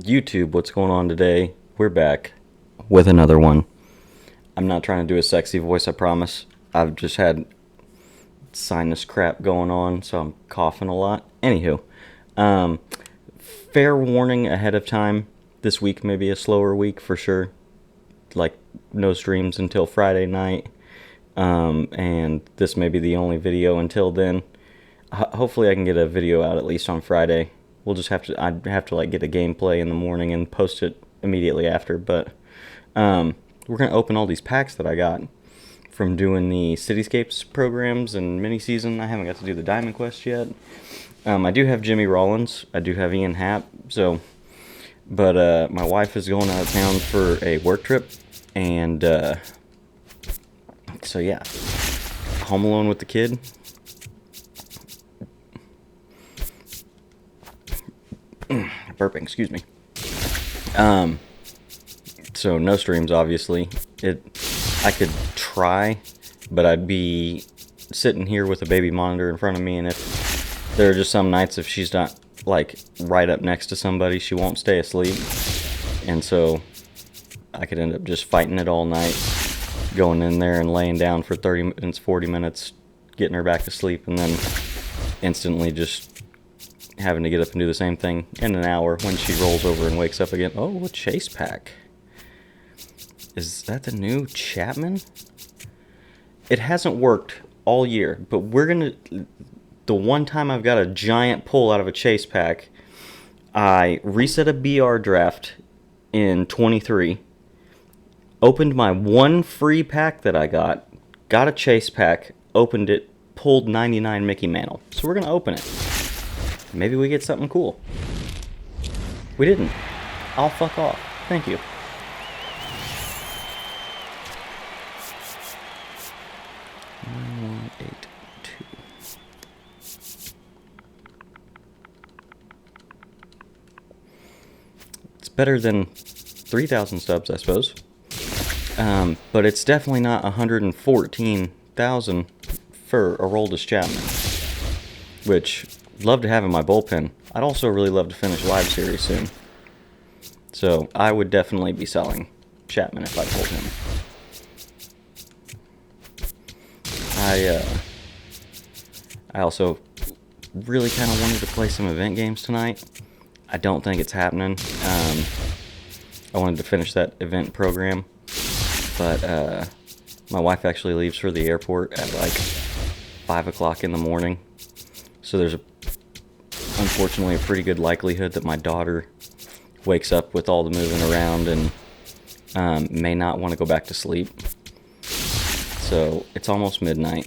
YouTube, what's going on today? We're back with another one. I'm not trying to do a sexy voice, I promise. I've just had sinus crap going on, so I'm coughing a lot. Anywho, um, fair warning ahead of time. This week may be a slower week for sure. Like, no streams until Friday night. And this may be the only video until then. Hopefully I can get a video out at least on Friday. I'd have to like get a gameplay in the morning and post it immediately after. But we're gonna open all these packs that I got from doing the Cityscapes programs and mini season. I haven't got to do the Diamond Quest yet. I do have Jimmy Rollins. I do have Ian Happ. But my wife is going out of town for a work trip, and so yeah, home alone with the kid. Burping, excuse me. So no streams, obviously. I could try, but I'd be sitting here with a baby monitor in front of me, and if there are just some nights if she's not like right up next to somebody, she won't stay asleep, and so I could end up just fighting it all night, going in there and laying down for 30 minutes, 40 minutes, getting her back to sleep, and then instantly just having to get up and do the same thing in an hour when she rolls over and wakes up again. Oh, a chase pack. Is that the new Chapman? It hasn't worked all year, but the one time I've got a giant pull out of a chase pack, I reset a BR draft in 23, opened my one free pack that I got a chase pack, opened it, pulled 99 Mickey Mantle. So we're going to open it. Maybe we get something cool. We didn't. I'll fuck off. Thank you. It's better than 3,000 subs, I suppose. But it's definitely not 114,000 for Aroldis Chapman, which love to have in my bullpen. I'd also really love to finish live series soon. So I would definitely be selling Chapman if I pulled him. I also really kind of wanted to play some event games tonight. I don't think it's happening. I wanted to finish that event program, but my wife actually leaves for the airport at like 5 o'clock in the morning. So there's unfortunately a pretty good likelihood that my daughter wakes up with all the moving around and may not want to go back to sleep. So it's almost midnight.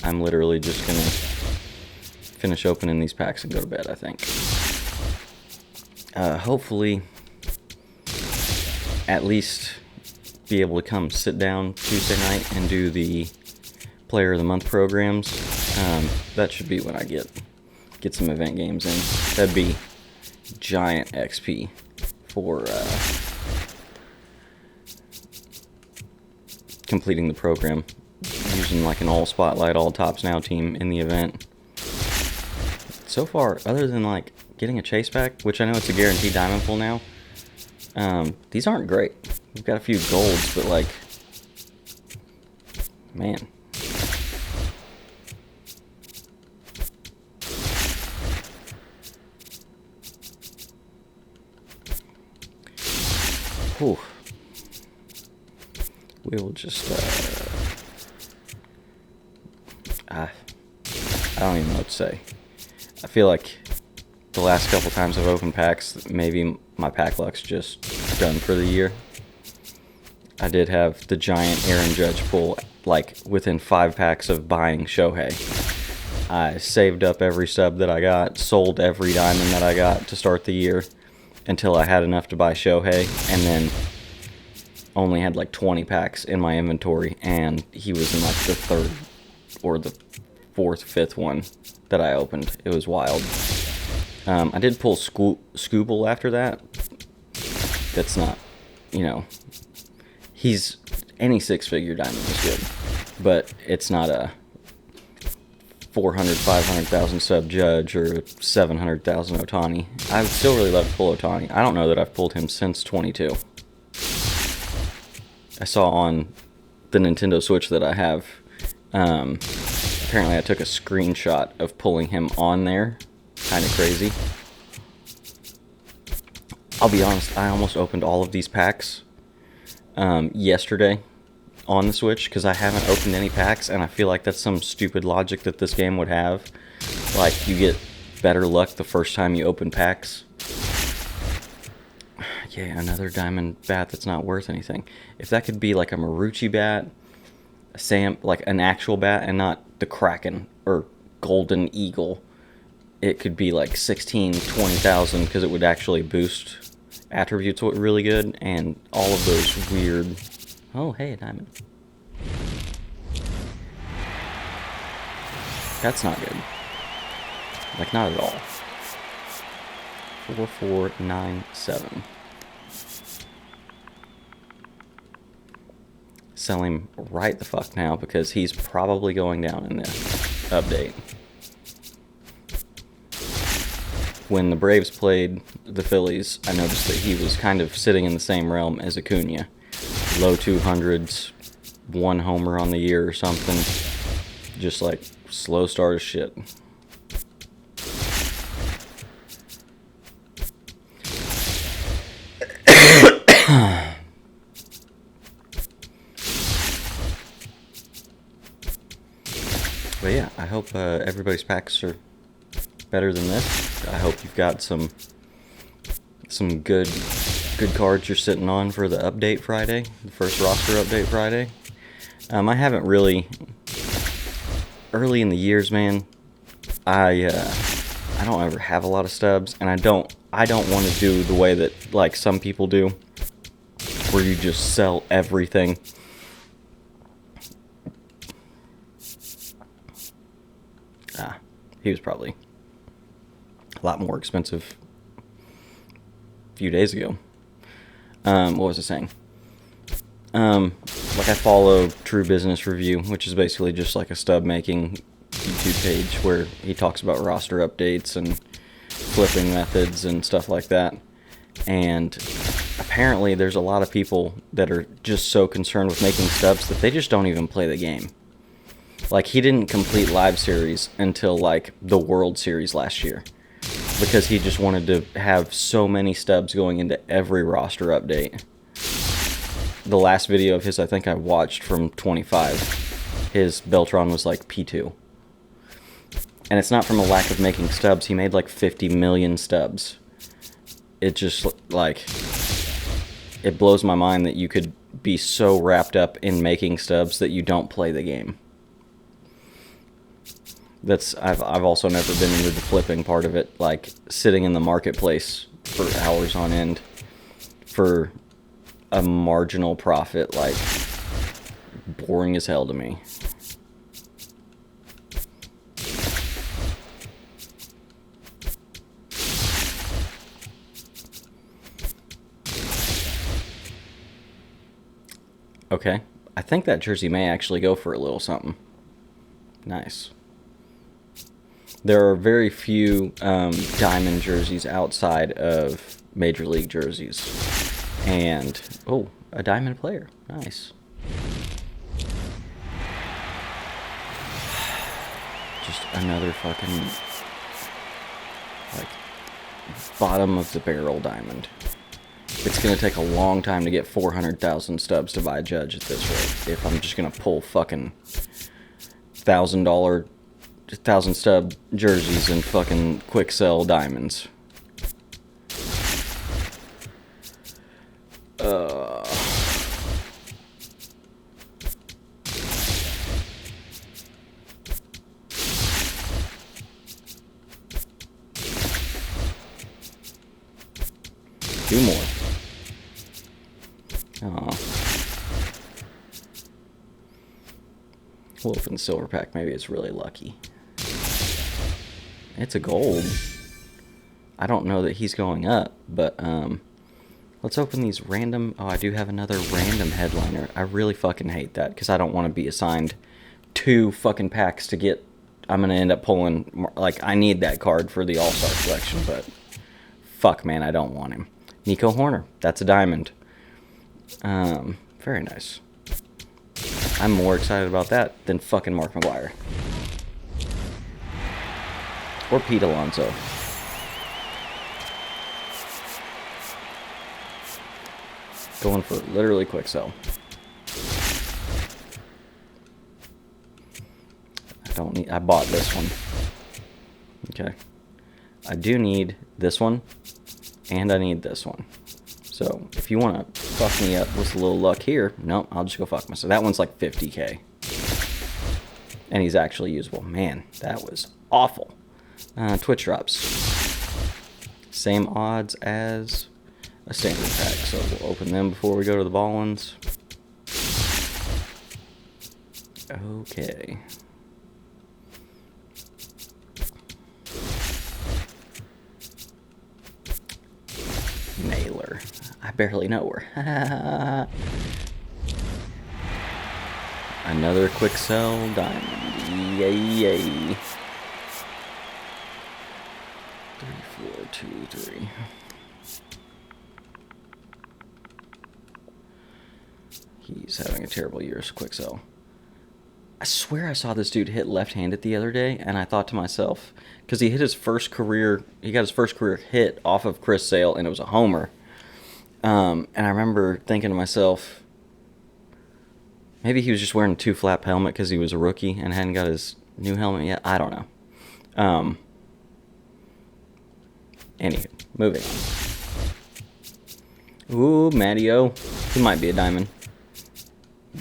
I'm literally just going to finish opening these packs and go to bed, I think. Hopefully, at least be able to come sit down Tuesday night and do the Player of the Month programs. That should be when I get some event games in. That'd be giant XP for completing the program using like an all spotlight, all tops now team in the event. So far, other than like getting a chase pack, which I know it's a guaranteed diamond pull now, these aren't great. We've got a few golds, but like, man. Whew. We will just, I don't even know what to say. I feel like the last couple times I've opened packs, maybe my pack luck's just done for the year. I did have the giant Aaron Judge pull, like, within 5 packs of buying Shohei. I saved up every sub that I got, sold every diamond that I got to start the year until I had enough to buy Shohei, and then only had like 20 packs in my inventory, and he was in like the 3rd or the 4th, 5th one that I opened. It was wild. I did pull Scooble after that. That's not, any 6-figure diamond is good, but it's not a 400, 500,000 sub Judge or 700,000 Otani. I would still really love to pull Otani. I don't know that I've pulled him since 22. I saw on the Nintendo Switch that I have, apparently I took a screenshot of pulling him on there. Kind of crazy. I'll be honest, I almost opened all of these packs yesterday on the Switch because I haven't opened any packs, and I feel like that's some stupid logic that this game would have. Like, you get better luck the first time you open packs. Yeah, another diamond bat that's not worth anything. If that could be like a Marucci bat, like an actual bat, and not the Kraken or Golden Eagle, it could be like 16, 20,000 because it would actually boost attributes really good, and all of those weird... Oh, hey, a diamond. That's not good. Like, not at all. 4497. Sell him right the fuck now because he's probably going down in the update. When the Braves played the Phillies, I noticed that he was kind of sitting in the same realm as Acuna. Low 200s, 1 homer on the year or something. Just like slow start as shit. But yeah, I hope everybody's packs are better than this. I hope you've got some good cards you're sitting on for the update Friday, the first roster update Friday. I haven't really, early in the years, man, I don't ever have a lot of stubs, and I don't want to do the way that like some people do, where you just sell everything. He was probably a lot more expensive a few days ago. What was I saying? Like, I follow True Business Review, which is basically just like a stub making YouTube page where he talks about roster updates and flipping methods and stuff like that. And apparently there's a lot of people that are just so concerned with making stubs that they just don't even play the game. Like, he didn't complete Live Series until like the World Series last year, because he just wanted to have so many stubs going into every roster update. The last video of his I think I watched from 25, his Beltron was like P2. And it's not from a lack of making stubs. He made like 50 million stubs. It just, like, it blows my mind that you could be so wrapped up in making stubs that you don't play the game. I've also never been into the flipping part of it, like sitting in the marketplace for hours on end for a marginal profit, like, boring as hell to me. Okay, I think that jersey may actually go for a little something. Nice. There are very few diamond jerseys outside of Major League jerseys. And, oh, a diamond player. Nice. Just another fucking, like, bottom of the barrel diamond. It's going to take a long time to get 400,000 stubs to buy a Judge at this rate. If I'm just going to pull fucking $1,000 stub jerseys and fucking quick sell diamonds. Two more. Aw. We'll open the silver pack. Maybe it's really lucky. It's a gold. I don't know that he's going up, but let's open these random... Oh, I do have another random headliner. I really fucking hate that, because I don't want to be assigned 2 fucking packs to get I'm going to end up pulling, like, I need that card for the All-Star collection, but fuck, man, I don't want him. Nico Horner, that's a diamond. Very nice. I'm more excited about that than fucking Mark McGwire. Or Pete Alonso. Going for literally quick sell. I bought this one. Okay. I do need this one, and I need this one. So, if you want to fuck me up with a little luck here, no, I'll just go fuck myself. That one's like 50k. And he's actually usable. Man, that was awful. Twitch drops. Same odds as a standard pack. So, we'll open them before we go to the ball ones. Okay. Naylor. I barely know her. Another quick sell diamond. Yay, yay. 3, 4, 2, 3. He's having a terrible year as quick sell. I swear I saw this dude hit left-handed the other day, and I thought to myself, because he got his first career hit off of Chris Sale, and it was a homer. And I remember thinking to myself, maybe he was just wearing a two-flap helmet because he was a rookie and hadn't got his new helmet yet. I don't know. Anywho, moving on. Ooh, Matteo. He might be a diamond.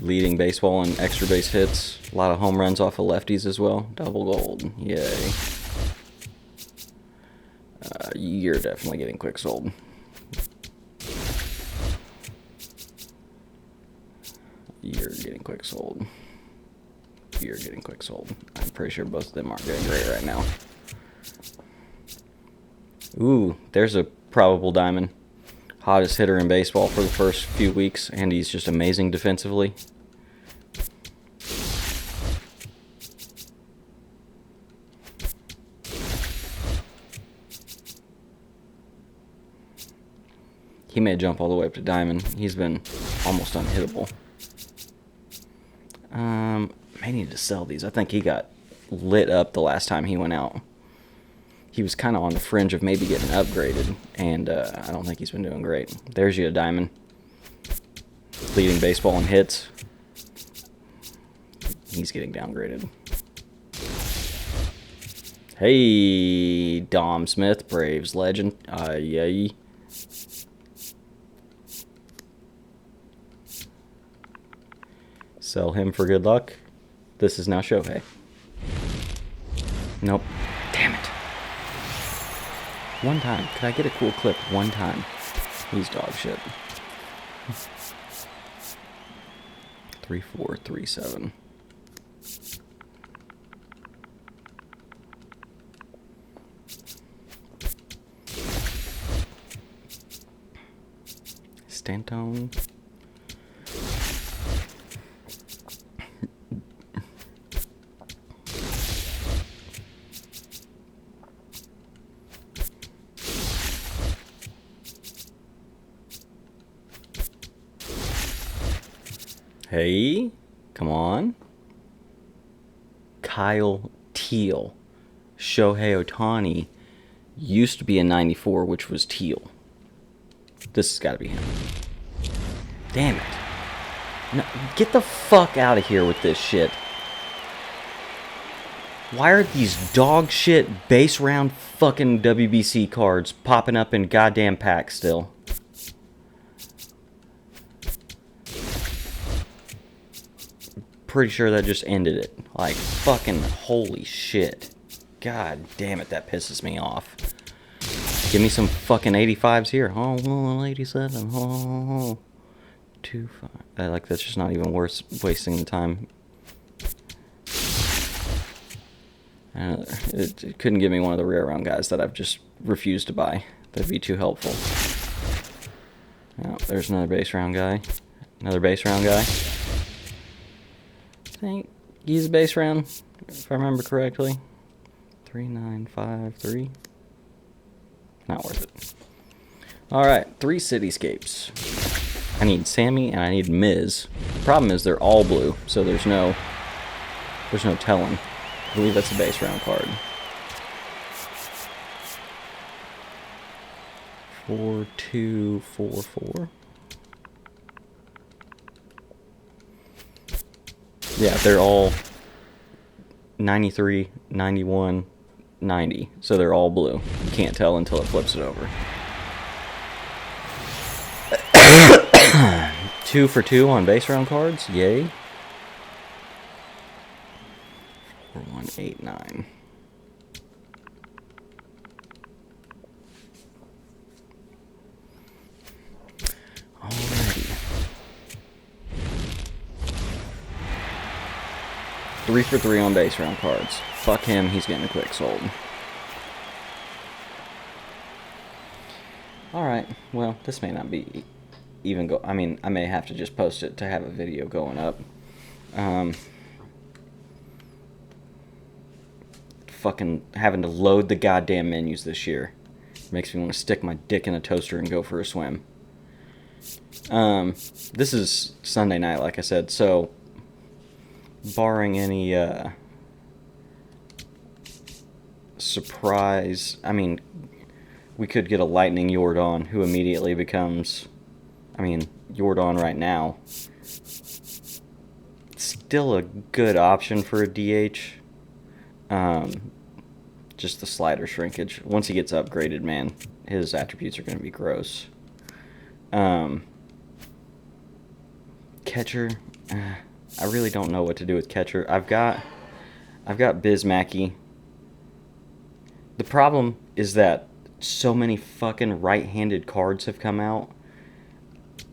Leading baseball in extra base hits. A lot of home runs off of lefties as well. Double gold. Yay. You're definitely getting quick sold. You're getting quick sold. You're getting quick sold. I'm pretty sure both of them aren't getting great right now. Ooh, there's a probable diamond. Hottest hitter in baseball for the first few weeks, and he's just amazing defensively. He may jump all the way up to diamond. He's been almost unhittable. May need to sell these. I think he got lit up the last time he went out. He was kind of on the fringe of maybe getting upgraded, and I don't think he's been doing great. There's you a diamond. Leading baseball in hits. He's getting downgraded. Hey, Dom Smith, Braves legend. Yay. Sell him for good luck. This is now Shohei. Nope. Damn it. One time. Could I get a cool clip one time? He's dog shit. 3, 4, 3, 7. Stanton. Hey, come on. Kyle Teal. Shohei Ohtani used to be a 94, which was teal. This has got to be him. Damn it. No, get the fuck out of here with this shit. Why are these dog shit base round fucking WBC cards popping up in goddamn packs still? Pretty sure that just ended it. Like, fucking holy shit. God damn it, that pisses me off. Give me some fucking 85s here. Oh, 87. Oh, 2, 5. Like, that's just not even worth wasting the time. It couldn't give me one of the rare round guys that I've just refused to buy. That'd be too helpful. Oh, there's another base round guy. Another base round guy. I think he's a base round. if I remember correctly. 3953. Not worth it. Alright, 3 cityscapes. I need Sammy and I need Miz. The problem is they're all blue, so there's no telling. I believe that's a base round card. 4244. Yeah, they're all 93, 91, 90. So they're all blue. You can't tell until it flips it over. 2 for 2 on base round cards. Yay. 4189. Alrighty. 3 for 3 on base round cards. Fuck him, he's getting a quick sold. Alright, well, this may not be even go. I mean, I may have to just post it to have a video going up. Fucking having to load the goddamn menus this year makes me want to stick my dick in a toaster and go for a swim. This is Sunday night, like I said, so barring any surprise, I mean, we could get a Lightning Yordan who immediately becomes, I mean, Yordan right now, still a good option for a DH. Just the slider shrinkage. Once he gets upgraded, man, his attributes are going to be gross. Catcher, I really don't know what to do with catcher. I've got Bismacky. The problem is that so many fucking right-handed cards have come out.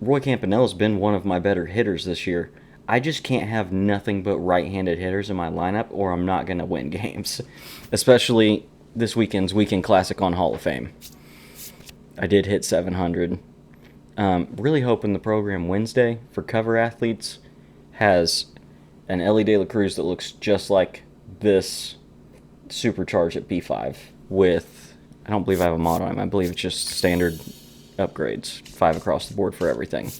Roy Campanella's been one of my better hitters this year. I just can't have nothing but right-handed hitters in my lineup or I'm not going to win games. Especially this weekend's Weekend Classic on Hall of Fame. I did hit 700. Really hoping the program Wednesday for cover athletes has an Ellie De La Cruz that looks just like this supercharged at B5 with, I don't believe I have a mod on him. I believe it's just standard upgrades. 5 across the board for everything.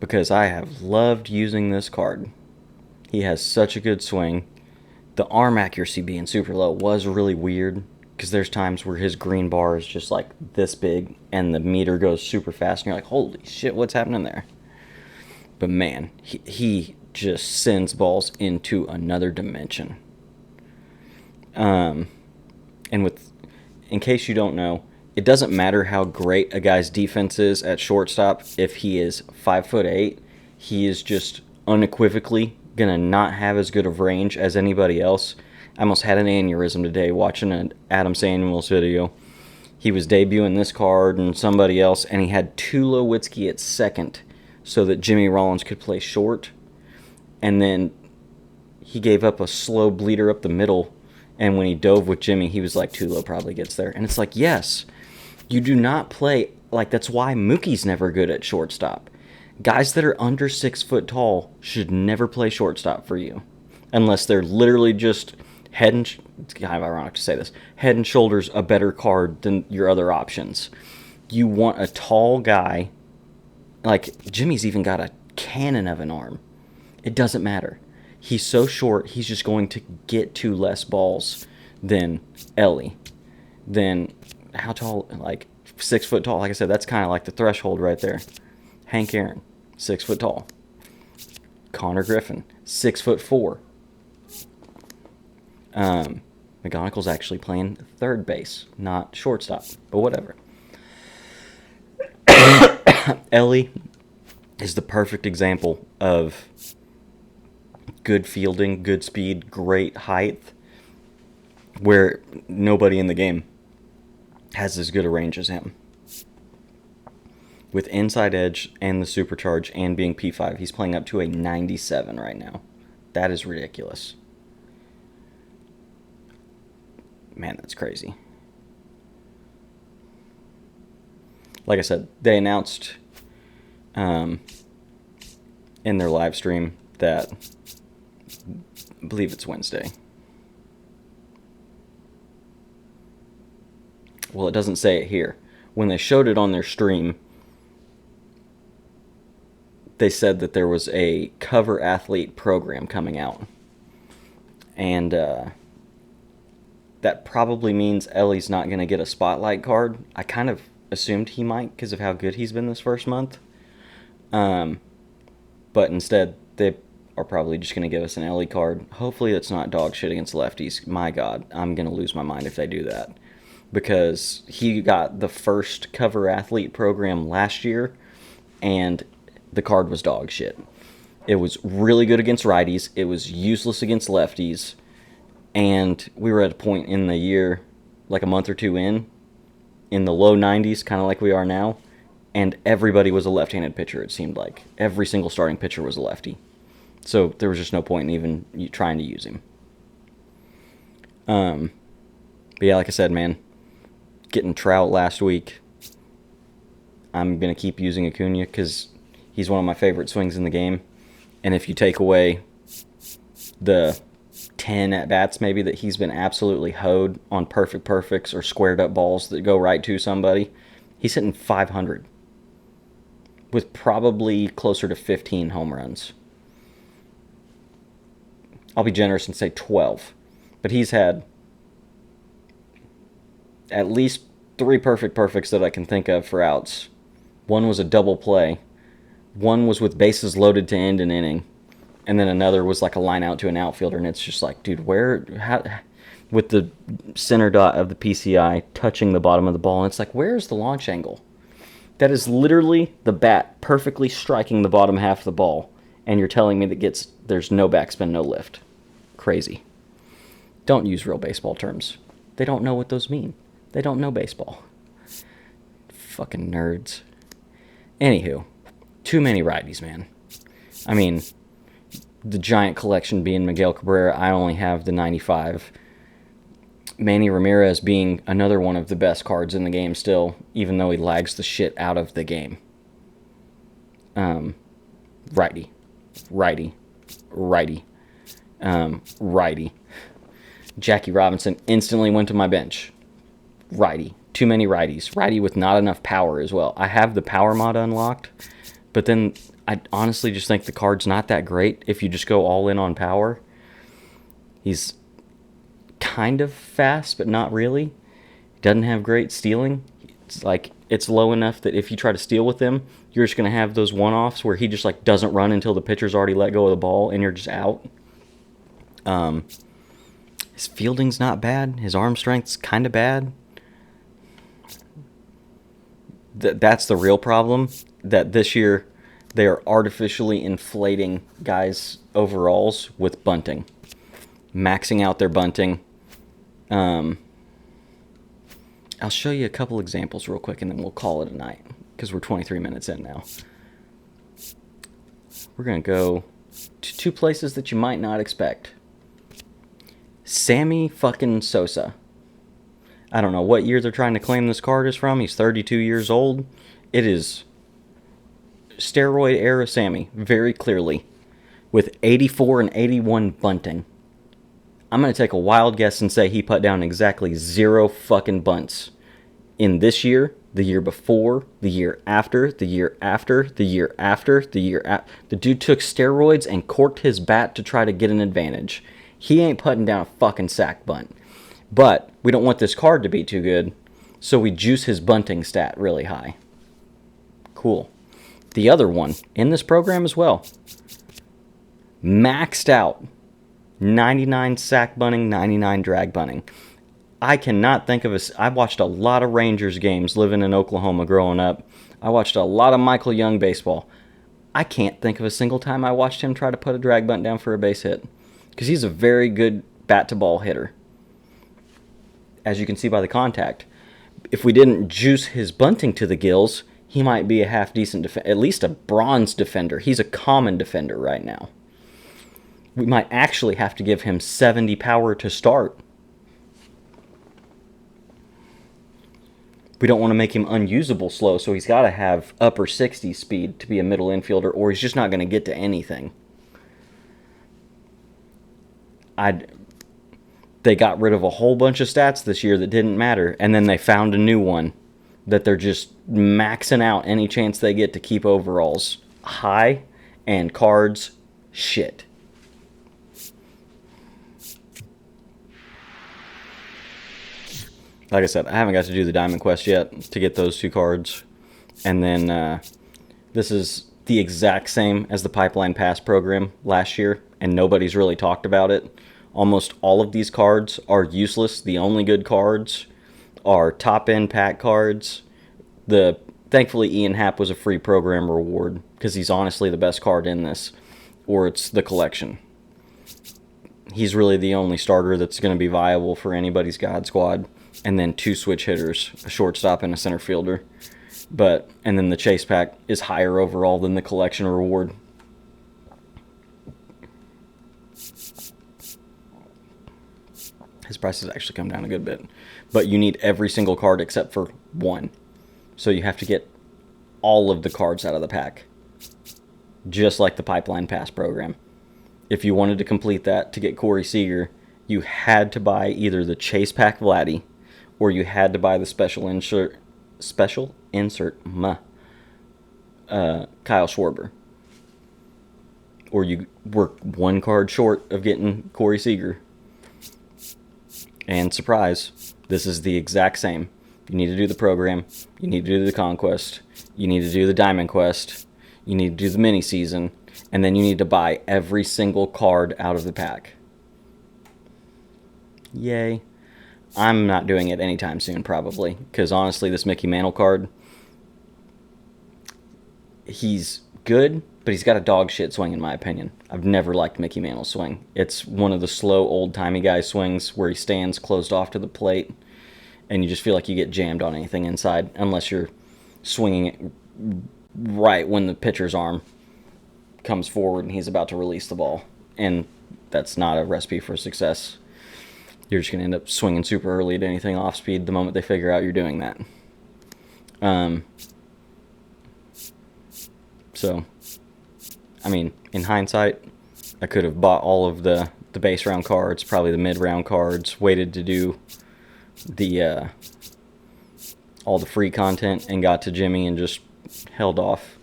Because I have loved using this card. He has such a good swing. The arm accuracy being super low was really weird, because there's times where his green bar is just like this big, and the meter goes super fast, and you're like, holy shit, what's happening there? But man, he just sends balls into another dimension. And in case you don't know, it doesn't matter how great a guy's defense is at shortstop. If he is 5'8", he is just unequivocally gonna not have as good of range as anybody else. I almost had an aneurysm today watching an Adam Samuels video. He was debuting this card and somebody else, and he had Tulowitzki at second so that Jimmy Rollins could play short. And then he gave up a slow bleeder up the middle, and when he dove with Jimmy, he was like, Tulo probably gets there. And it's like, yes, you do not play, like, that's why Mookie's never good at shortstop. Guys that are under 6 foot tall should never play shortstop for you. Unless they're literally just it's kind of ironic to say this, head and shoulders a better card than your other options. You want a tall guy, like Jimmy's even got a cannon of an arm. It doesn't matter. He's so short, he's just going to get to less balls than Ellie. Then how tall? Like 6 foot tall. Like I said, that's kind of like the threshold right there. Hank Aaron, 6 foot tall. Connor Griffin, 6'4". McGonical's actually playing third base, not shortstop, but whatever. Ellie is the perfect example of good fielding, good speed, great height, where nobody in the game has as good a range as him. With inside edge and the supercharge and being P5, he's playing up to a 97 right now. That is ridiculous. Man, that's crazy. Like I said, they announced in their live stream that, I believe it's Wednesday. Well, it doesn't say it here. When they showed it on their stream, they said that there was a cover athlete program coming out. And that probably means Ellie's not going to get a spotlight card. I kind of assumed he might because of how good he's been this first month. But instead, they are probably just going to give us an Ellie card. Hopefully it's not dog shit against lefties. My God, I'm going to lose my mind if they do that. Because he got the first cover athlete program last year, and the card was dog shit. It was really good against righties. It was useless against lefties. And we were at a point in the year, like a month or two in the low 90s, kind of like we are now. And everybody was a left-handed pitcher, it seemed like. Every single starting pitcher was a lefty. So there was just no point in even trying to use him. But yeah, like I said, man, getting Trout last week, I'm going to keep using Acuna because he's one of my favorite swings in the game. And if you take away the 10 at-bats maybe that he's been absolutely hoed on perfects or squared-up balls that go right to somebody, he's hitting 500 with probably closer to 15 home runs. I'll be generous and say 12. But he's had at least 3 perfects that I can think of for outs. One was a double play. One was with bases loaded to end an inning. And then another was like a line out to an outfielder. And it's just like, dude, with the center dot of the PCI touching the bottom of the ball. And it's like, where's the launch angle? That is literally the bat perfectly striking the bottom half of the ball. And you're telling me that there's no backspin, no lift. Crazy. Don't use real baseball terms. They don't know what those mean. They don't know baseball. Fucking nerds. Anywho, too many righties, man. I mean, the giant collection being Miguel Cabrera, I only have the 95. Manny Ramirez being another one of the best cards in the game still, even though he lags the shit out of the game. Righty. Jackie Robinson instantly went to my bench. Righty. Too many righties. Righty with not enough power as well. I have the power mod unlocked, but then I honestly just think the card's not that great if you just go all in on power. He's kind of fast, but not really. He doesn't have great stealing. It's low enough that if you try to steal with him, you're just going to have those one-offs where he just doesn't run until the pitcher's already let go of the ball and you're just out. His fielding's not bad. His arm strength's kind of bad. That's the real problem, that this year they are artificially inflating guys' overalls with bunting. Maxing out their bunting. I'll show you a couple examples real quick and then we'll call it a night because we're 23 minutes in now. We're going to go to 2 places that you might not expect. Sammy fucking Sosa. I don't know what year they're trying to claim this card is from. He's 32 years old. It is steroid era Sammy, very clearly, with 84 and 81 bunting. I'm going to take a wild guess and say he put down exactly 0 fucking bunts in this year, the year before, the year after, the year after, the year after, the year after. The dude took steroids and corked his bat to try to get an advantage. He ain't putting down a fucking sack bunt. But we don't want this card to be too good, so we juice his bunting stat really high. Cool. The other one in this program as well. Maxed out. 99 sack bunting, 99 drag bunting. I cannot think of I watched a lot of Rangers games living in Oklahoma growing up. I watched a lot of Michael Young baseball. I can't think of a single time I watched him try to put a drag bunt down for a base hit. Because he's a very good bat-to-ball hitter. As you can see by the contact. If we didn't juice his bunting to the gills, he might be a half-decent defender. At least a bronze defender. He's a common defender right now. We might actually have to give him 70 power to start. We don't want to make him unusable slow, so he's got to have upper 60 speed to be a middle infielder, or he's just not going to get to anything. They got rid of a whole bunch of stats this year that didn't matter, and then they found a new one that they're just maxing out any chance they get to keep overalls high and cards shit. Like I said, I haven't got to do the Diamond Quest yet to get those 2 cards. And then this is the exact same as the Pipeline Pass program last year, and nobody's really talked about it. Almost all of these cards are useless. The only good cards are top-end pack cards. Thankfully, Ian Happ was a free program reward because he's honestly the best card in this, or it's the collection. He's really the only starter that's going to be viable for anybody's God Squad. And then 2 switch hitters, a shortstop and a center fielder. And then the chase pack is higher overall than the collection reward. His price has actually come down a good bit. But you need every single card except for 1. So you have to get all of the cards out of the pack. Just like the Pipeline Pass program. If you wanted to complete that to get Corey Seager, you had to buy either the chase pack Vladdy, or you had to buy the special insert Kyle Schwarber. Or you were 1 card short of getting Corey Seager. And surprise, this is the exact same. You need to do the program, you need to do the Conquest, you need to do the Diamond Quest, you need to do the mini season, and then you need to buy every single card out of the pack. Yay. I'm not doing it anytime soon, probably, because honestly, this Mickey Mantle card, he's good, but he's got a dog shit swing, in my opinion. I've never liked Mickey Mantle's swing. It's one of the slow, old-timey guy swings where he stands closed off to the plate, and you just feel like you get jammed on anything inside, unless you're swinging it right when the pitcher's arm comes forward and he's about to release the ball. And that's not a recipe for success. You're just going to end up swinging super early at anything off speed the moment they figure out you're doing that. So, I mean, in hindsight, I could have bought all of the base round cards, probably the mid round cards, waited to do the all the free content, and got to Jimmy and just held off.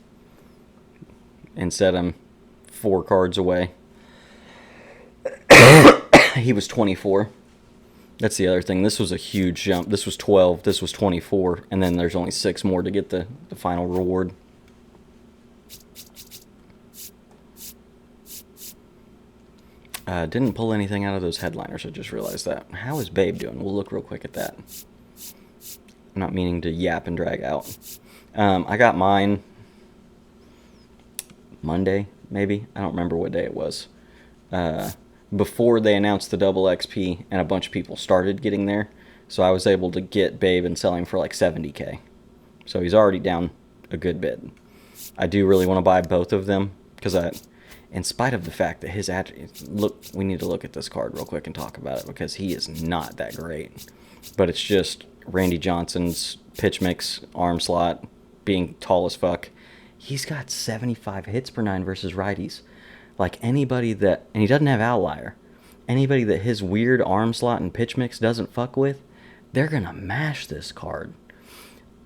Instead, I'm 4 cards away. He was 24. That's the other thing. This was a huge jump. This was 12. This was 24. And then there's only 6 more to get the final reward. Didn't pull anything out of those headliners. I just realized that. How is Babe doing? We'll look real quick at that. I'm not meaning to yap and drag out. I got mine Monday, maybe. I don't remember what day it was. Before they announced the double XP, and a bunch of people started getting there. So I was able to get Babe and sell him for like $70K. So he's already down a good bit. I do really want to buy both of them, because in spite of the fact that his look, we need to look at this card real quick and talk about it, because he is not that great. But it's just Randy Johnson's pitch mix arm slot being tall as fuck. He's got 75 hits per 9 versus righties. Like anybody that, and he doesn't have outlier, anybody that his weird arm slot and pitch mix doesn't fuck with, they're going to mash this card.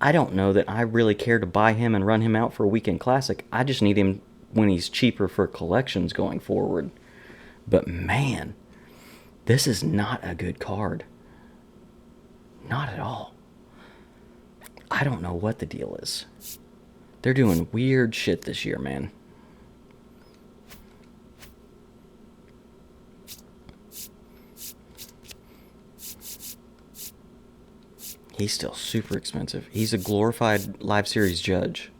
I don't know that I really care to buy him and run him out for a weekend classic. I just need him when he's cheaper for collections going forward. But man, this is not a good card. Not at all. I don't know what the deal is. They're doing weird shit this year, man. He's still super expensive. He's a glorified live series judge.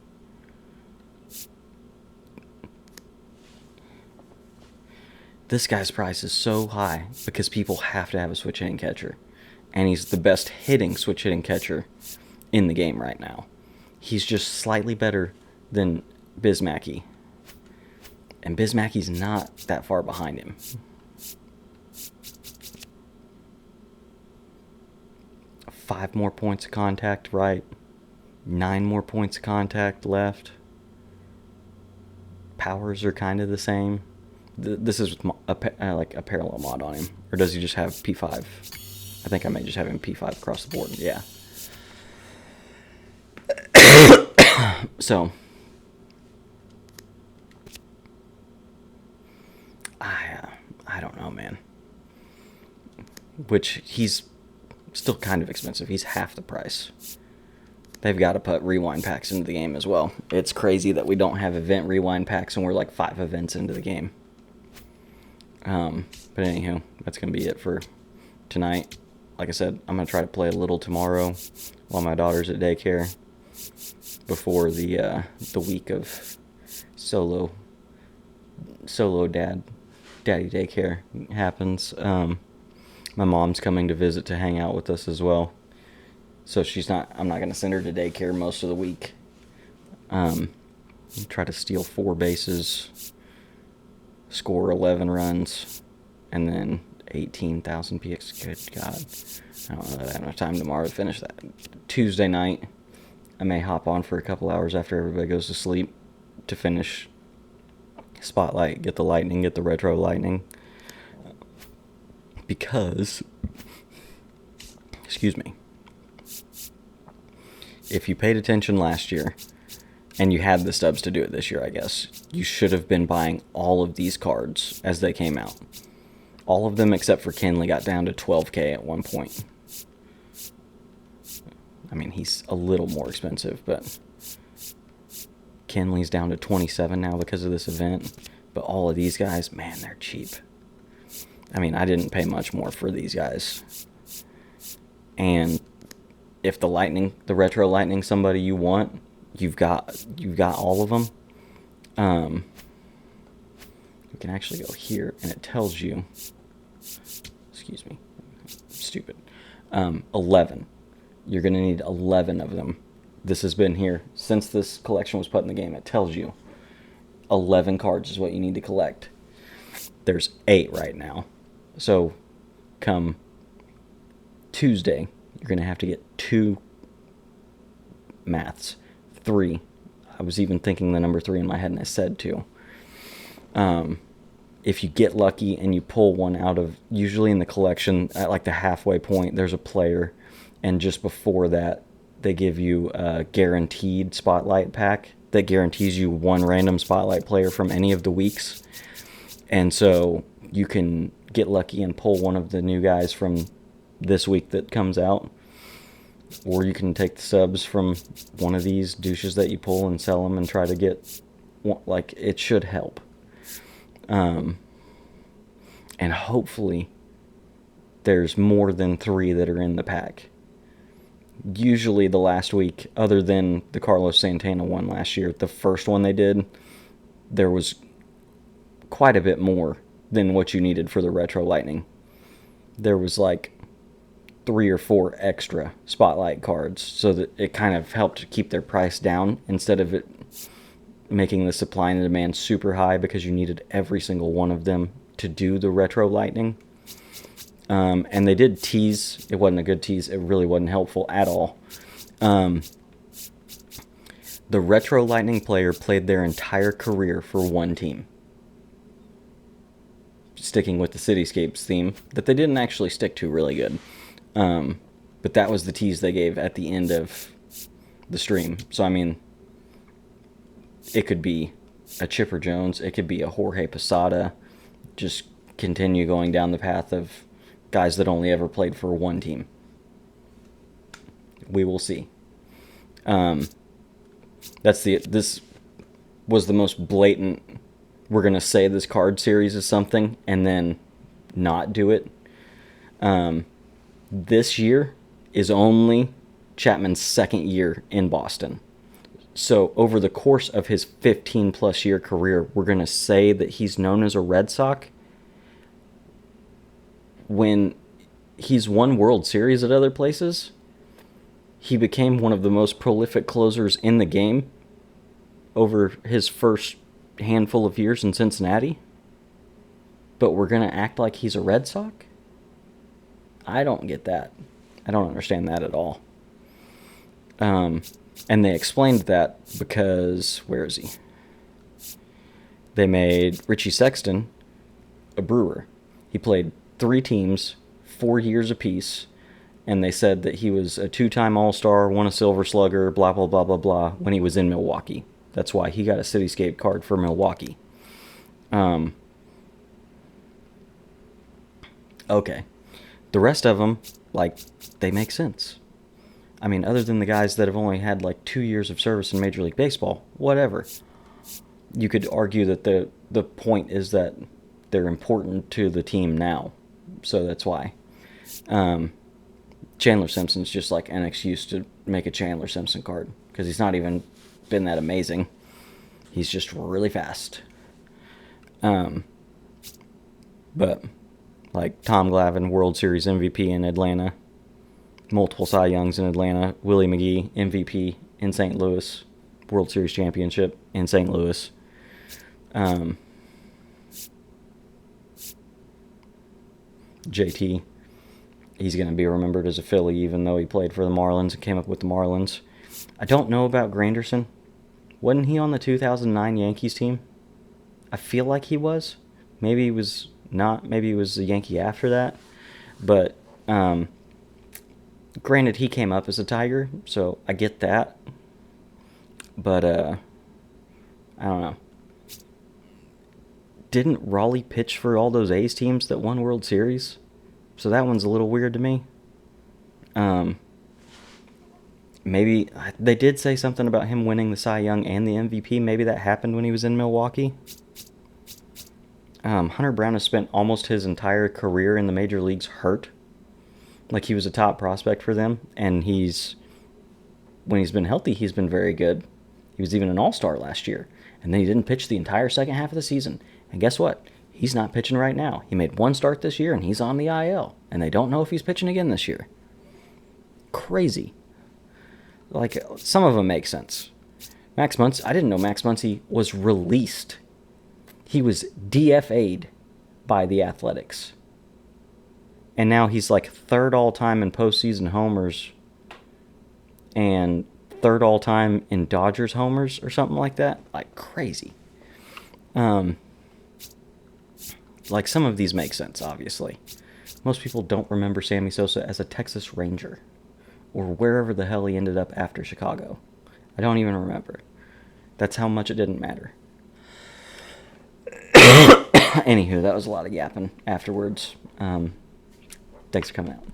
This guy's price is so high because people have to have a switch hitting catcher. And he's the best hitting switch hitting catcher in the game right now. He's just slightly better than Bismacky. And Bismacky's not that far behind him. Five more points of contact right. 9 more points of contact left. Powers are kind of the same. This is like a parallel mod on him, or does he just have P5? I think I may just have him P5 across the board. Yeah. So I don't know, man. Which he's still kind of expensive. He's half the price. They've got to put rewind packs into the game as well. It's crazy that we don't have event rewind packs and we're like 5 events into the game. But anywho, that's going to be it for tonight. Like I said, I'm going to try to play a little tomorrow while my daughter's at daycare before the week of solo daddy daycare happens. My mom's coming to visit to hang out with us as well. So I'm not going to send her to daycare most of the week. Try to steal 4 bases, score 11 runs, and then 18,000 PX. Good God. I don't know that I have enough time tomorrow to finish that. Tuesday night, I may hop on for a couple hours after everybody goes to sleep to finish Spotlight, get the Lightning, get the Retro Lightning. Because, excuse me, if you paid attention last year, and you had the stubs to do it this year, I guess, you should have been buying all of these cards as they came out. All of them except for Kenley got down to 12K at one point. I mean, he's a little more expensive, but Kenley's down to 27 now because of this event. But all of these guys, man, they're cheap. I mean, I didn't pay much more for these guys. And if the Retro Lightning, somebody you want, you've got all of them. We can actually go here, and it tells you. Excuse me, stupid. 11. You're gonna need 11 of them. This has been here since this collection was put in the game. It tells you 11 cards is what you need to collect. There's 8 right now. So come Tuesday, you're going to have to get 2 maths. 3. I was even thinking the number 3 in my head, and I said 2. If you get lucky and you pull one out of, usually in the collection, at like the halfway point, there's a player, and just before that, they give you a guaranteed Spotlight pack that guarantees you 1 random Spotlight player from any of the weeks. And so you can get lucky and pull one of the new guys from this week that comes out. Or you can take the subs from one of these douches that you pull and sell them and try to get, like, it should help. And hopefully there's more than 3 that are in the pack. Usually the last week, other than the Carlos Santana one last year, the first one they did, there was quite a bit more than what you needed for the Retro Lightning. There was like 3 or 4 extra Spotlight cards, so that it kind of helped keep their price down instead of it making the supply and demand super high because you needed every single one of them to do the Retro Lightning. And they did tease. It wasn't a good tease. It really wasn't helpful at all. The Retro Lightning player played their entire career for one team. Sticking with the Cityscapes theme that they didn't actually stick to really good. But that was the tease they gave at the end of the stream. So, I mean, it could be a Chipper Jones. It could be a Jorge Posada. Just continue going down the path of guys that only ever played for one team. We will see. This was the most blatant. We're going to say this card series is something and then not do it. This year is only Chapman's 2nd year in Boston. So over the course of his 15-plus year career, we're going to say that he's known as a Red Sox when he's won World Series at other places. He became one of the most prolific closers in the game over his first handful of years in Cincinnati. But we're going to act like he's a Red Sox? I don't get that. I don't understand that at all. And they explained that because, where is he? They made Richie Sexton a Brewer. He played 3 teams, 4 years apiece, and they said that he was a 2-time All-Star, won a Silver Slugger, blah, blah, blah, blah, blah, when he was in Milwaukee. That's why he got a Cityscape card for Milwaukee. Okay. The rest of them, like, they make sense. I mean, other than the guys that have only had, like, 2 years of service in Major League Baseball, whatever. You could argue that the point is that they're important to the team now. So that's why. Chandler Simpson's just like an excuse to make a Chandler Simpson card. Because he's not even been that amazing. He's just really fast. But, like, Tom Glavine, World Series MVP in Atlanta. Multiple Cy Youngs in Atlanta. Willie McGee, MVP in St. Louis. World Series championship in St. Louis. JT, he's going to be remembered as a Philly, even though he played for the Marlins and came up with the Marlins. I don't know about Granderson. Wasn't he on the 2009 Yankees team? I feel like he was. Maybe he was not. Maybe he was a Yankee after that. But, granted, he came up as a Tiger, so I get that. But, I don't know. Didn't Raleigh pitch for all those A's teams that won World Series? So that one's a little weird to me. Maybe they did say something about him winning the Cy Young and the MVP. Maybe that happened when he was in Milwaukee. Hunter Brown has spent almost his entire career in the major leagues hurt. Like, he was a top prospect for them, and when he's been healthy, he's been very good. He was even an all-star last year, and then he didn't pitch the entire second half of the season. And guess what? He's not pitching right now. He made 1 start this year, and he's on the IL, and they don't know if he's pitching again this year. Crazy. Like, some of them make sense. Max Muncy, I didn't know Max Muncy was released. He was DFA'd by the Athletics. And now he's like 3rd all-time in postseason homers and 3rd all-time in Dodgers homers or something like that. Like, crazy. Like, some of these make sense, obviously. Most people don't remember Sammy Sosa as a Texas Ranger or wherever the hell he ended up after Chicago. I don't even remember. That's how much it didn't matter. Anywho, that was a lot of yapping afterwards. Thanks for coming out.